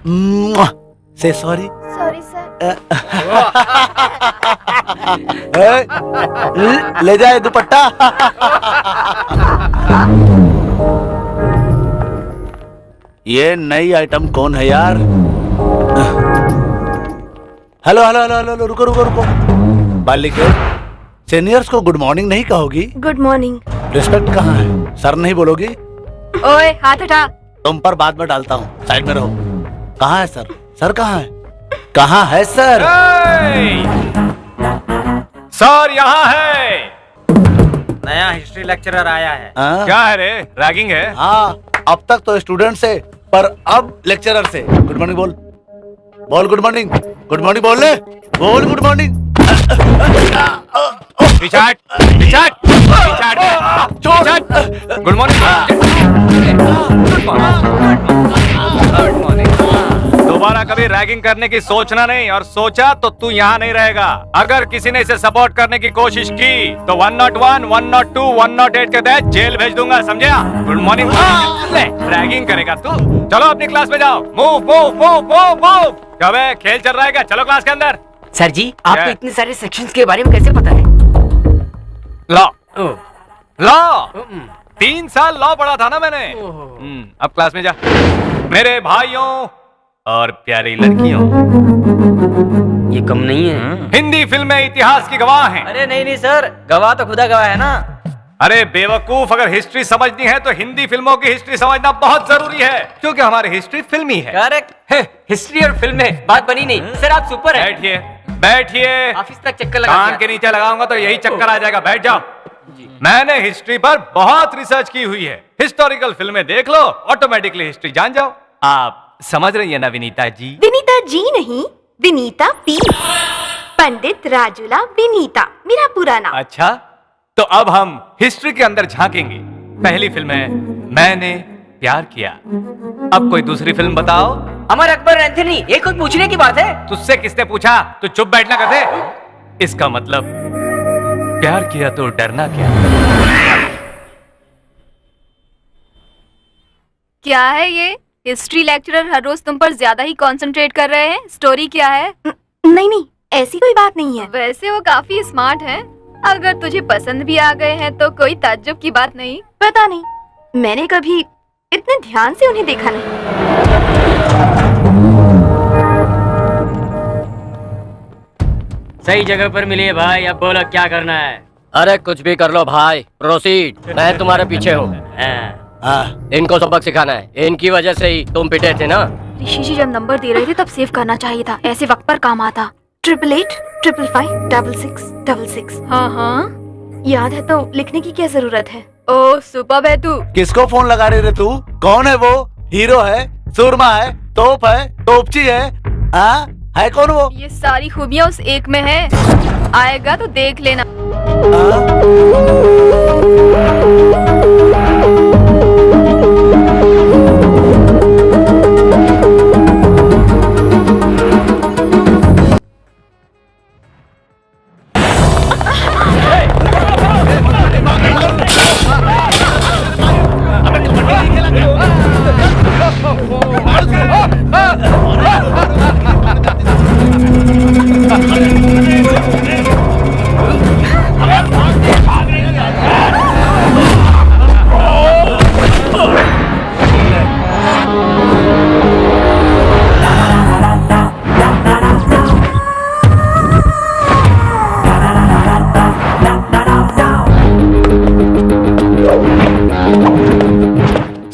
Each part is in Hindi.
से सॉरी। Sorry sir. ले जाए दुपट्टा। ये नई आइटम कौन है यार? हेलो हेलो हेलो हेलो, रुको रुको रुको। बालिके, सीनियर्स को गुड मॉर्निंग नहीं कहोगी? Good morning. रिस्पेक्ट कहाँ है? सर नहीं बोलोगी? ओए हाथ हटा। तुम पर बाद में डालता हूँ, साइड में रहो। कहाँ है सर? सर कहाँ है? कहाँ है सर? सर यहाँ है। नया हिस्ट्री लेक्चरर आया है। क्या है रे? रैगिंग है? हाँ, अब तक तो स्टूडेंट से, पर अब लेक्चरर से। गुड मॉर्निंग बोल। बोल गुड मॉर्निंग। गुड मॉर्निंग बोल ले। बोल good morning. Richard, Richard, Richard, good morning. Good morning. दोबारा कभी रैगिंग करने की सोचना नहीं, और सोचा तो तू यहाँ नहीं रहेगा। अगर किसी ने इसे सपोर्ट करने की कोशिश की तो 101, 102, 108 के तहत जेल भेज दूंगा, समझा? Good morning. रैगिंग करेगा तू? चलो अपनी क्लास में जाओ। Move move move move move. क्या है, खेल चल रहा है क्या? चलो क्लास के अंदर। सर जी, आपको इतने सारे सेक्शंस के बारे में कैसे पता है? लॉ, लॉ, 3 साल लॉ पढ़ा था ना मैंने। अब क्लास में जा। मेरे भाइयों और प्यारी लड़कियों, ये कम नहीं है। हिंदी फिल्में इतिहास की गवाह हैं। अरे नहीं नहीं सर, गवाह तो खुदा गवाह है ना। अरे बेवकूफ, अगर हिस्ट्री समझनी है तो हिंदी फिल्मों की हिस्ट्री समझना बहुत जरूरी है, क्योंकि हमारी हिस्ट्री फिल्मी है। करेक्ट। हिस्ट्री और फिल्में, बात बनी नहीं। सर आप सुपर है। बैठिए, बैठिए। ऑफिस तक चक्कर लगा कान के नीचे लगाऊंगा तो यही चक्कर आ जाएगा। बैठ जाओ। मैंने हिस्ट्री पर बहुत रिसर्च की हुई है। हिस्टोरिकल फिल्में देख लो, ऑटोमेटिकली हिस्ट्री जान जाओ। आप समझ रही है ना विनीता जी? विनीता जी नहीं, विनीता पी। पंडित राजूला विनीता मेरा पूरा नाम। अच्छा, तो अब हम हिस्ट्री के अंदर झांकेंगे। पहली फिल्म है मैंने प्यार किया। अब कोई दूसरी फिल्म बताओ। अमर अकबर एंथनी, ये कोई पूछने की बात है? तुझसे किसने पूछा? तू चुप बैठना कहते। इसका मतलब प्यार किया तो डरना क्या? क्या है ये? हिस्ट्री लेक्चरर हर रोज तुम पर ज्यादा ही कंसंट्रेट कर रहे हैं। स्टोरी क्या है? नहीं नहीं, ऐसी कोई बात नहीं है। वैसे वो काफी स्मार्ट हैं। अगर तुझे पसंद भी आ गए हैं तो कोई ताज्जुब की बात नहीं। पता नहीं, मैंने कभी इतने ध्यान से उन्हें देखा नहीं। सही जगह पर मिलिए भाई, अब बोलो क्या करना है? अरे कुछ भी कर लो भाई, प्रोसीड। मैं तुम्हारे पीछे हूँ। इनको सबक सिखाना है, इनकी वजह से ही तुम पिटे थे ना। ऋषि जी जब नंबर दे रहे थे तब सेव करना चाहिए था, ऐसे वक्त पर काम आता। 888 555 66 66। हाँ हाँ याद है तो लिखने की क्या जरूरत है? ओ सुपर है तू। किसको फोन लगा रही रे तू? कौन है वो? हीरो है, सुरमा है, तोप है, तोपची है? हाँ है कौन वो? ये सारी खूबियाँ उस एक में है, आएगा तो देख लेना।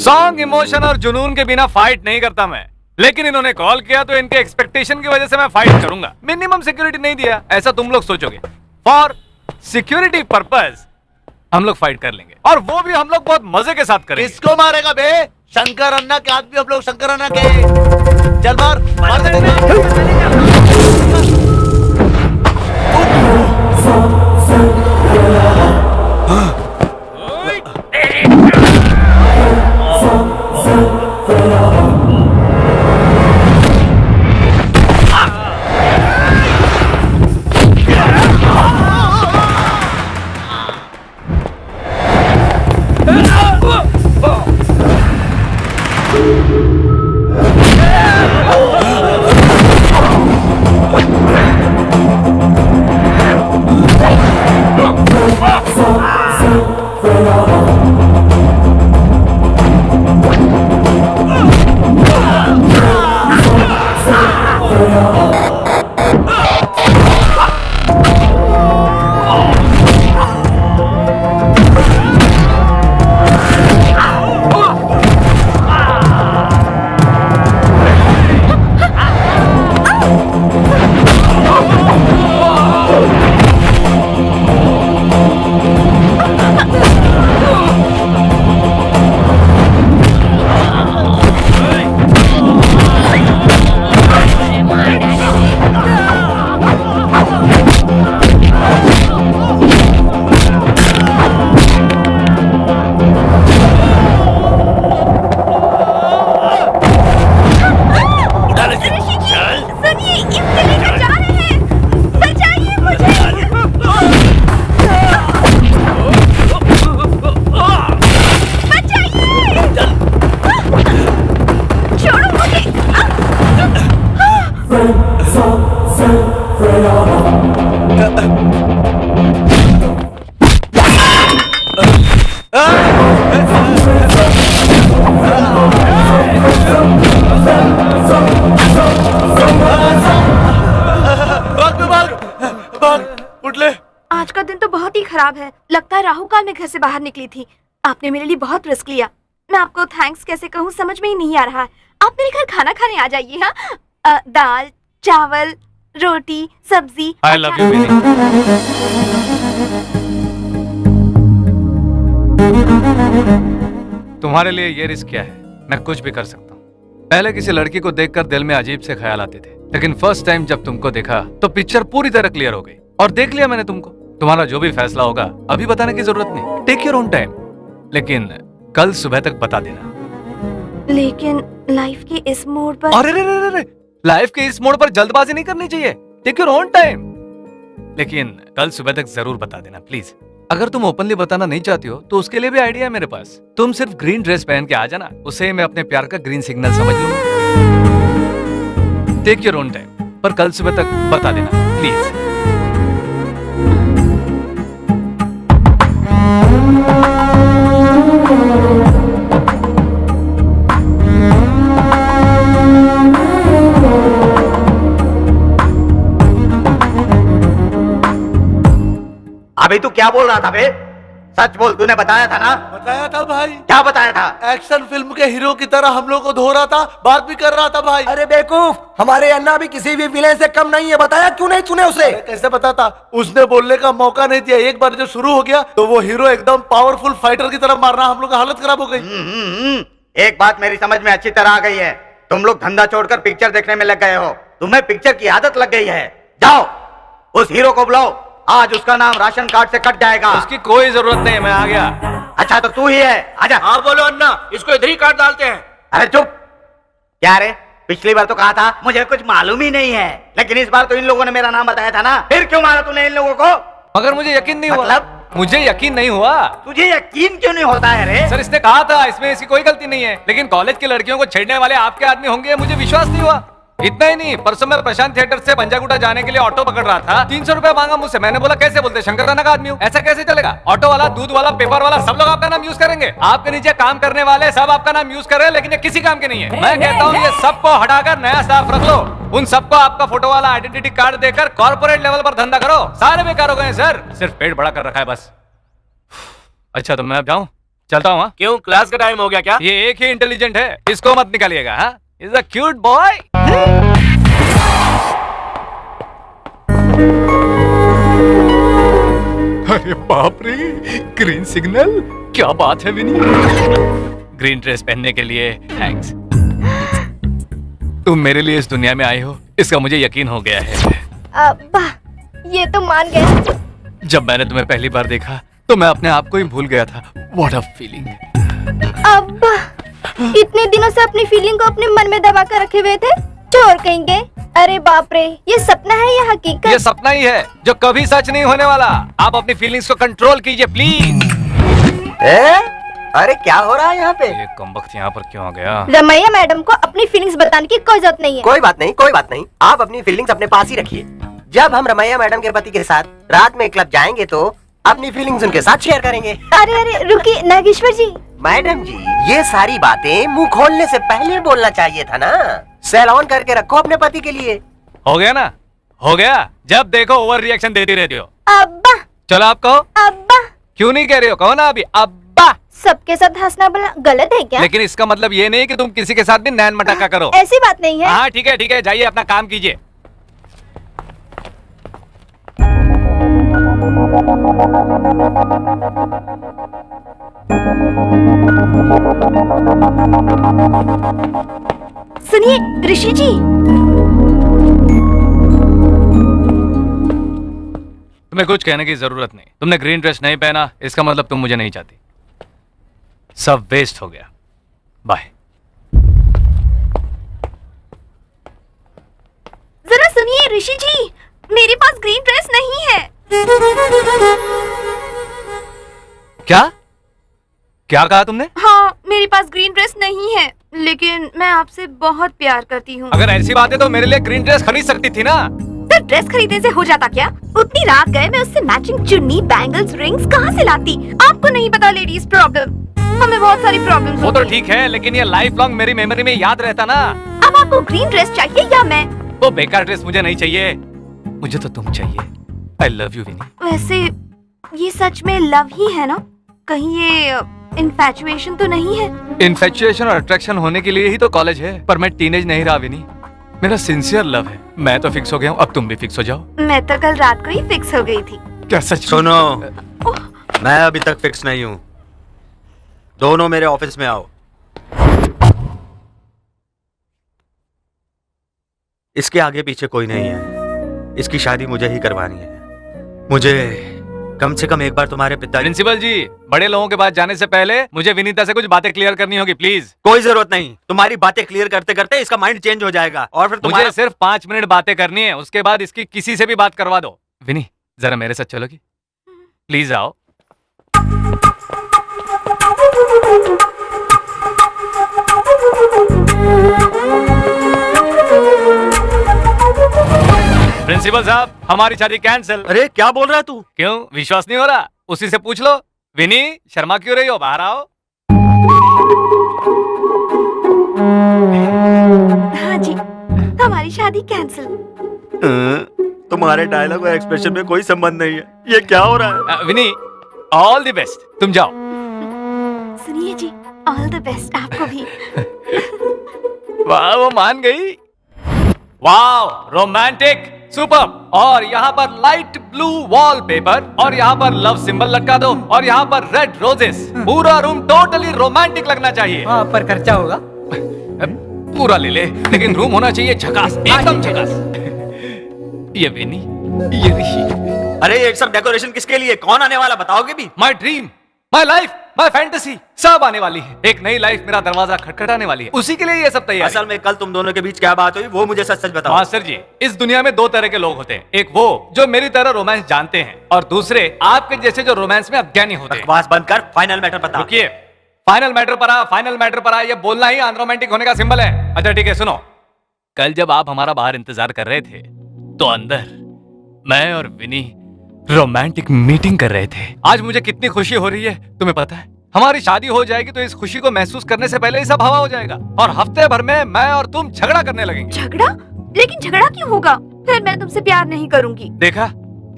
सॉन्ग इमोशन और जुनून के बिना फाइट नहीं करता मैं, लेकिन इन्होंने कॉल किया तो इनके एक्सपेक्टेशन की वजह से मैं फाइट करूंगा। मिनिमम सिक्योरिटी नहीं दिया ऐसा तुम लोग सोचोगे। फॉर सिक्योरिटी पर्पस हम लोग फाइट कर लेंगे, और वो भी हम लोग बहुत मजे के साथ करेंगे। किसको मारेगा बे? शंकर अन्ना के आदमी हम लोग, शंकर अन्ना के। चल मार दे। खराब है। लगता है राहु काल में घर से बाहर निकली थी। आपने मेरे लिए बहुत रिस्क लिया। मैं आपको थैंक्स कैसे कहूँ समझ में ही नहीं आ रहा है। आप मेरे घर खाना खाने आ जाइए। हाँ, दाल चावल रोटी सब्जी। I love you Benny. तुम्हारे लिए ये रिस्क क्या है? मैं कुछ भी कर सकता हूँ। पहले किसी लड़की को देखकर दिल में अजीब से ख्याल आते थे, लेकिन फर्स्ट टाइम जब तुमको देखा तो पिक्चर पूरी तरह क्लियर हो गई और देख लिया मैंने तुमको। तुम्हारा जो भी फैसला होगा अभी बताने की जरूरत नहीं। टेक योर ओन टाइम, लेकिन कल सुबह तक बता देना। लेकिन लाइफ के इस मोड़ पर। अरे रे रे रे, लाइफ के इस मोड़ पर जल्दबाजी नहीं करनी चाहिए। टेक योर ओन टाइम, लेकिन कल सुबह तक जरूर बता देना प्लीज। अगर तुम ओपनली बताना नहीं चाहती हो तो उसके लिए भी आइडिया है मेरे पास। तुम सिर्फ ग्रीन ड्रेस पहन के आ जाना, उसे मैं अपने प्यार का ग्रीन सिग्नल समझ लूंगा। टेक योर ओन टाइम, पर कल सुबह तक बता देना प्लीज। अभी तू क्या बोल रहा था बे? सच बोल, तूने बताया था ना? बताया था भाई। क्या बताया था? एक्शन फिल्म के हीरो की तरह हम लोग को धो रहा था, बात भी कर रहा था भाई। अरे बेवकूफ, हमारे अन्ना भी किसी भी विलेन से कम नहीं है। बताया क्यों नहीं तूने उसे? अरे कैसे बताता? उसने बोलने का मौका नहीं दिया। एक बार जो शुरू हो गया तो वो हीरो एकदम पावरफुल फाइटर की तरह मारना, हम लोग का हालत खराब हो गई। एक बात मेरी समझ में अच्छी तरह आ गई है। तुम लोग धंधा छोड़कर पिक्चर देखने में लग गए हो। तुम्हें पिक्चर की आदत लग गई है। जाओ उस हीरो को बुलाओ, आज उसका नाम राशन कार्ड से कट जाएगा। उसकी कोई जरूरत नहीं है, मैं आ गया। अच्छा तो तू ही है, आजा। हाँ बोलो अन्ना, इसको इधर ही काट डालते हैं। अरे चुप। क्या रे, पिछली बार तो कहा था मुझे कुछ मालूम ही नहीं है, लेकिन इस बार तो इन लोगों ने मेरा नाम बताया था ना। फिर क्यों मारा तूने इन लोगों को? मगर मुझे यकीन नहीं हुआ। मतलब? मुझे यकीन नहीं हुआ। तुझे यकीन क्यों नहीं होता है रे? सर इसने कहा था इसमें इसकी कोई गलती नहीं है, लेकिन कॉलेज की लड़कियों को छेड़ने वाले आपके आदमी होंगे, मुझे विश्वास नहीं हुआ। इतना ही नहीं, परसों मैं प्रशांत थिएटर से पंजागुटा जाने के लिए ऑटो पकड़ रहा था। 300 रुपए मांगा मुझसे। मैंने बोला कैसे बोलते, शंकर राणा का आदमी हूँ, ऐसा कैसे चलेगा? ऑटो वाला, दूध वाला, पेपर वाला सब लोग आपका नाम यूज करेंगे। आपके नीचे काम करने वाले सब आपका नाम यूज कर रहे हैं, लेकिन ये किसी काम के नहीं है। मैं कहता हूँ ये सबको हटाकर नया स्टाफ रख लो। उन सबको आपका फोटो वाला आइडेंटिटी कार्ड देकर कॉर्पोरेट लेवल पर धंधा करो। सारे बेकार हो गए सर, सिर्फ पेट बड़ा कर रखा है बस। अच्छा तो मैं अब जाऊँ, चलता हूँ। क्यों, क्लास का टाइम हो गया क्या? ये एक ही इंटेलिजेंट है, इसको मत निकालिएगा। हाँ, इज अ क्यूट बॉय। अरे बाप रे, ग्रीन सिग्नल, क्या बात है विनी। ग्रीन ड्रेस पहनने के लिए थैंक्स। तुम मेरे लिए इस दुनिया में आए हो, इसका मुझे यकीन हो गया है। अब्बा, ये तो मान गए। जब मैंने तुम्हें पहली बार देखा तो मैं अपने आप को ही भूल गया था। What a feeling. अब्बा, इतने दिनों से अपनी फीलिंग को अपने मन में दबा कर रखे हुए थे, चोर कहेंगे। अरे बाप रे, ये सपना है या हकीकत? ये सपना ही है जो कभी सच नहीं होने वाला। आप अपनी फीलिंग्स को कंट्रोल कीजिए प्लीज। अरे क्या हो रहा है यहाँ पे? ये कमबख्त यहाँ पर क्यों आ गया? रमैया मैडम को अपनी फीलिंग्स बताने की कोई जरूरत नहीं है। कोई बात नहीं, कोई बात नहीं, आप अपनी फीलिंग्स अपने पास ही रखिए। जब हम रमैया मैडम के पति के साथ रात में क्लब जाएंगे तो अपनी फीलिंग्स उनके साथ शेयर करेंगे। अरे अरे रुकिए नागेश्वर जी। मैडम जी, ये सारी बातें मुंह खोलने से पहले बोलना चाहिए था ना। सेल ऑन करके रखो अपने पति के लिए। हो गया ना, हो गया। जब देखो ओवर रिएक्शन देती रहती हो। अब्बा। चलो आप कहो। अब्बा। क्यों नहीं कह रहे हो, कहो ना अभी अब्बा। सबके साथ हंसना बोलना गलत है क्या? लेकिन इसका मतलब ये नहीं कि तुम किसी के साथ भी नैन मटक्का करो। ऐसी बात नहीं है। हाँ ठीक है, जाइए अपना काम कीजिए। सुनिए ऋषि जी, तुम्हें कुछ कहने की जरूरत नहीं। तुमने ग्रीन ड्रेस नहीं पहना, इसका मतलब तुम मुझे नहीं चाहती। सब वेस्ट हो गया। बाय। जरा सुनिए ऋषि जी, मेरे पास ग्रीन ड्रेस नहीं है। क्या क्या कहा तुमने? हाँ, मेरे पास ग्रीन ड्रेस नहीं है, लेकिन मैं आपसे बहुत प्यार करती हूँ। अगर ऐसी बात है तो मेरे लिए ग्रीन ड्रेस खरीद सकती थी ना। सिर्फ ड्रेस खरीदने से हो जाता क्या? उतनी रात गए मैं उससे मैचिंग चुन्नी, बैंगल्स, रिंग्स कहाँ से लाती? आपको नहीं पता लेडीज प्रॉब्लम, हमें बहुत सारी प्रॉब्लम्स वो तो होती हैं। ठीक है, लेकिन ये लाइफ लॉन्ग मेरी मेमोरी में याद रहता ना। अब आपको ग्रीन ड्रेस चाहिए या मैं? वो बेकार ड्रेस मुझे नहीं चाहिए, मुझे तो तुम चाहिए। आई लव यू विनी। वैसे ये सच में लव ही है ना? कहीं ये इन्फैचुएशन तो नहीं है? इन्फेचुएशन और अट्रैक्शन होने के लिए ही तो कॉलेज है, पर मैं टीनेज नहीं रहा विनी। मेरा सिंसियर लव है। मैं तो फिक्स हो गया हूँ, अब तुम भी फिक्स हो जाओ। मैं तो कल रात को ही फिक्स हो गई थी। क्या सच? सुनो, मैं अभी तक फिक्स नहीं हूँ। दोनों मेरे ऑफिस में आओ। इसके आगे पीछे कोई नहीं है। इसकी शादी मुझे ही करवानी है। मुझे कम से कम एक बार तुम्हारे पिताजी। प्रिंसिपल जी, बड़े लोगों के पास जाने से पहले मुझे विनीता से कुछ बातें क्लियर करनी होगी, प्लीज। कोई जरूरत नहीं, तुम्हारी बातें क्लियर करते करते इसका माइंड चेंज हो जाएगा और फिर तुम्हारा। मुझे सिर्फ 5 मिनट बातें करनी है, उसके बाद इसकी किसी से भी बात करवा दो। विनी, जरा मेरे साथ चलोगी? प्लीज आओ। प्रिंसिपल साहब, हमारी शादी कैंसिल। अरे क्या बोल रहा है तू? क्यों, विश्वास नहीं हो रहा? उसी से पूछ लो। विनी, शर्मा क्यों रही हो? बाहर आओ। हाँ जी, हमारी शादी कैंसिल। तुम्हारे डायलॉग और एक्सप्रेशन में कोई संबंध नहीं है। ये क्या हो रहा है? विनी, ऑल द बेस्ट, तुम जाओ। सुनिए जी, ऑल द बेस्ट आपको भी। वाह, वो मान गई। वाह, रोमांटिक, सुपर। और यहाँ पर लाइट ब्लू वॉलपेपर, और यहाँ पर लव सिंबल लटका दो, और यहाँ पर रेड रोजेस। पूरा रूम टोटली रोमांटिक लगना चाहिए। हाँ, पर खर्चा होगा। पूरा ले ले, लेकिन रूम होना चाहिए झकास, एकदम झकास। ये विनी, ये ऋषि। अरे ये सब डेकोरेशन किसके लिए? कौन आने वाला बताओगे भी? My dream, my life, my fantasy सब आने वाली है। एक नई लाइफ मेरा दरवाजा खटखटाने वाली है, उसी के लिए ये सब तैयार। असल में कल तुम दोनों के बीच क्या बात हुई वो मुझे सच सच बताओ। मास्टर जी, इस दुनिया में 2 तरह के लोग होते हैं। एक वो जो मेरी तरह रोमांस जानते हैं, और दूसरे आपके जैसे जो रोमांस में अज्ञानी होते हैं। बकवास बंद कर, फाइनल मैटर बता। रुकिए, फाइनल मैटर पर आ, फाइनल मैटर पर आ, ये बोलना ही अनरोमांटिक होने का सिंबल है। अच्छा ठीक है, सुनो। कल जब आप हमारा बाहर इंतजार कर रहे थे, तो अंदर मैं और विनी रोमांटिक मीटिंग कर रहे थे। आज मुझे कितनी खुशी हो रही है, तुम्हें पता है? हमारी शादी हो जाएगी तो इस खुशी को महसूस करने से पहले ही सब हवा हो जाएगा, और हफ्ते भर में मैं और तुम झगड़ा करने लगेंगे। झगड़ा? लेकिन झगड़ा क्यों होगा? फिर मैं तुमसे प्यार नहीं करूंगी। देखा,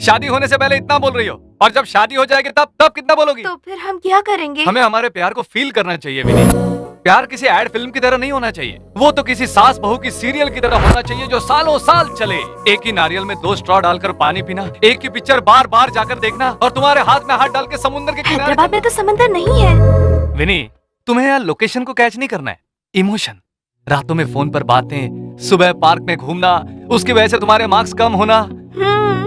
शादी होने से पहले इतना बोल रही हो, और जब शादी हो जाएगी तब कितना बोलोगी? तो फिर हम क्या करेंगे? हमें हमारे प्यार को फील करना चाहिए विनी। प्यार किसी एड फिल्म की तरह नहीं होना चाहिए, वो तो किसी सास बहू की सीरियल की तरह होना चाहिए जो सालों साल चले। एक ही नारियल में 2 स्ट्रॉ डालकर पानी पीना, एक ही पिक्चर बार बार जाकर देखना, और तुम्हारे हाथ में हाथ डाल के समुद्र के किनारे। हैदराबाद में तो समंदर नहीं है। विनी, तुम्हें यार लोकेशन को कैच नहीं करना है, इमोशन। रातों में फोन पर बातें, सुबह पार्क में घूमना, उसकी वजह से तुम्हारे मार्क्स कम होना,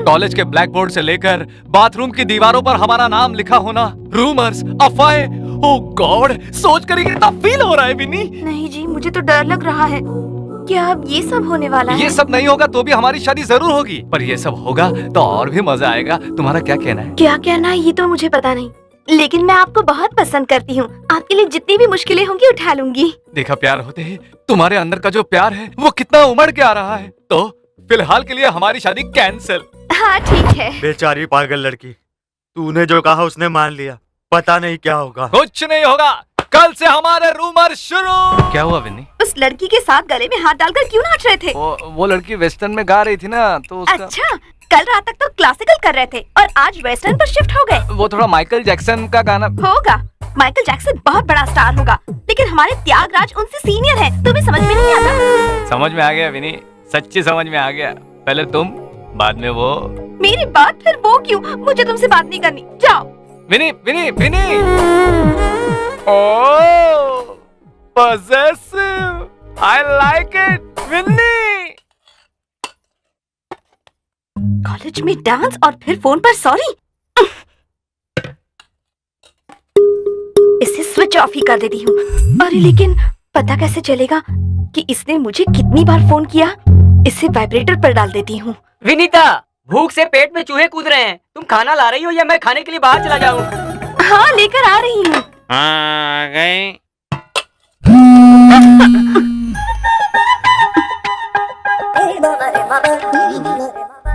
कॉलेज के ब्लैक बोर्ड से लेकर बाथरूम की दीवारों पर हमारा नाम लिखा होना, रूमर्स, अफवाहें। ओह गॉड, सोच कर ही कितना फील हो रहा है विनी। नहीं जी, मुझे तो डर लग रहा है। क्या अब ये सब होने वाला है? ये सब नहीं होगा तो भी हमारी शादी जरूर होगी, पर ये सब होगा तो और भी मजा आएगा। तुम्हारा क्या कहना है? क्या कहना है ये तो मुझे पता नहीं, लेकिन मैं आपको बहुत पसंद करती हूँ। आपके लिए जितनी भी मुश्किलें होंगी उठा लूंगी। देखा, प्यार होते ही तुम्हारे अंदर का जो प्यार है वो कितना उमड़ के आ रहा है। तो फिलहाल के लिए हमारी शादी कैंसिल। हाँ ठीक है। बेचारी पागल लड़की, तूने जो कहा उसने मान लिया, पता नहीं क्या होगा। कुछ नहीं होगा, कल से हमारे रूमर शुरू। क्या हुआ विनी? उस लड़की के साथ गले में हाथ डालकर क्यों नाच रहे थे? वो लड़की वेस्टर्न में गा रही थी ना, तो उसका... अच्छा, कल रात तक तो क्लासिकल कर रहे थे और आज वेस्टर्न पर शिफ्ट हो गए। वो थोड़ा माइकल जैक्सन का गाना होगा। माइकल जैक्सन बहुत बड़ा स्टार होगा, लेकिन हमारे त्यागराज उनसे सीनियर है। तुम्हें समझ में नहीं आता? समझ में आ गया विनी, सच्ची समझ में आ गया। पहले तुम, बाद में वो। मेरी बात फिर वो क्यों? मुझे तुमसे बात नहीं करनी, जाओ। Vinny, Vinny, Vinny. Oh, possessive, I like it, Vinny. College में डांस और फिर फोन पर सॉरी। इसे स्विच ऑफ ही कर देती हूँ। अरे लेकिन पता कैसे चलेगा कि इसने मुझे कितनी बार फोन किया? इसे वाइब्रेटर पर डाल देती हूँ। विनीता, भूख से पेट में चूहे कूद रहे हैं। तुम खाना ला रही हो या मैं खाने के लिए बाहर चला जाऊँ? हाँ, लेकर आ रही हूँ। आ गई।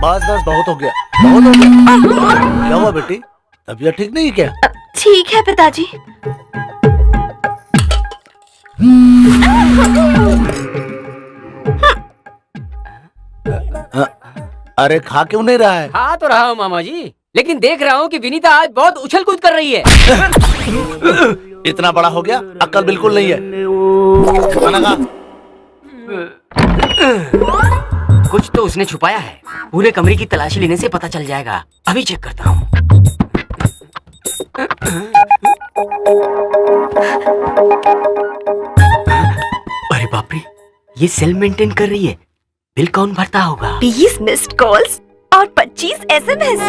बस बस, बहुत हो गया, बहुत हो गया। क्या हुआ बेटी, तबीयत ठीक नहीं है क्या? ठीक है पिताजी। अरे खा क्यों नहीं रहा है? खा तो रहा हूँ मामा जी। लेकिन देख रहा हूँ कि विनीता आज बहुत उछल कूद कर रही है। इतना बड़ा हो गया, अक्ल बिल्कुल नहीं है। खाना खा। कुछ तो उसने छुपाया है। पूरे कमरे की तलाशी लेने से पता चल जाएगा। अभी चेक करता हूँ। अरे बाप रे, ये सेल मेंटेन कर रही है। बिल कौन भरता होगा? 20 मिस्ड कॉल्स और 25 SMS।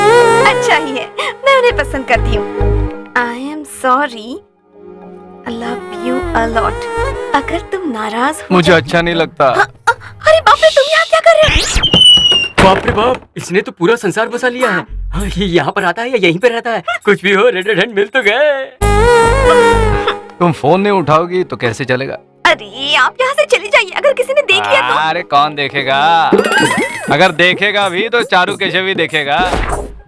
अच्छा ही है, मैं उन्हें पसंद करती हूँ। I am sorry, I love you a lot. अगर तुम नाराज हो मुझे अच्छा नहीं लगता। अरे बाप रे, तुम यहाँ क्या कर रहे हो? बाप रे बाप, इसने तो पूरा संसार बसा लिया है। हाँ, ये यहाँ पर आता है या यहीं पर रहता है? कुछ भी हो, रेड हैंड मिल तो गए। तुम फोन नहीं उठाओगी तो कैसे चलेगा? अरे आप यहाँ से चले जाइए, अगर किसी ने देख लिया तो। अरे कौन देखेगा? अगर देखेगा भी तो चारू केशव भी देखेगा।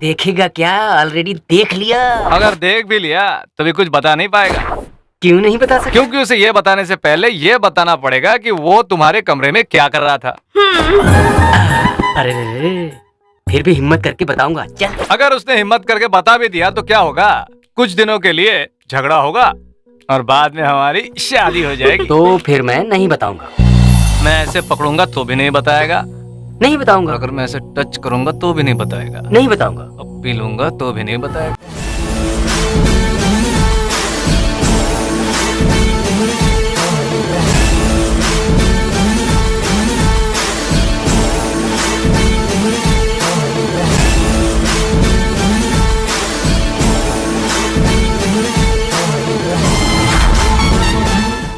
देखेगा क्या? ऑलरेडी देख लिया। अगर देख भी लिया तो भी कुछ बता नहीं पाएगा। क्यों नहीं बता सकते? क्योंकि उसे ये बताने से पहले ये बताना पड़ेगा कि वो तुम्हारे कमरे में क्या कर रहा था। अरे रे, फिर भी हिम्मत करके बताऊंगा। चल। अगर उसने हिम्मत करके बता भी दिया तो क्या होगा? कुछ दिनों के लिए झगड़ा होगा और बाद में हमारी शादी हो जाएगी। तो फिर मैं नहीं बताऊंगा। मैं ऐसे पकड़ूंगा तो भी नहीं बताएगा। नहीं बताऊंगा। अगर मैं ऐसे टच करूंगा तो भी नहीं बताएगा। नहीं बताऊंगा। अब पी लूंगा तो भी नहीं बताएगा।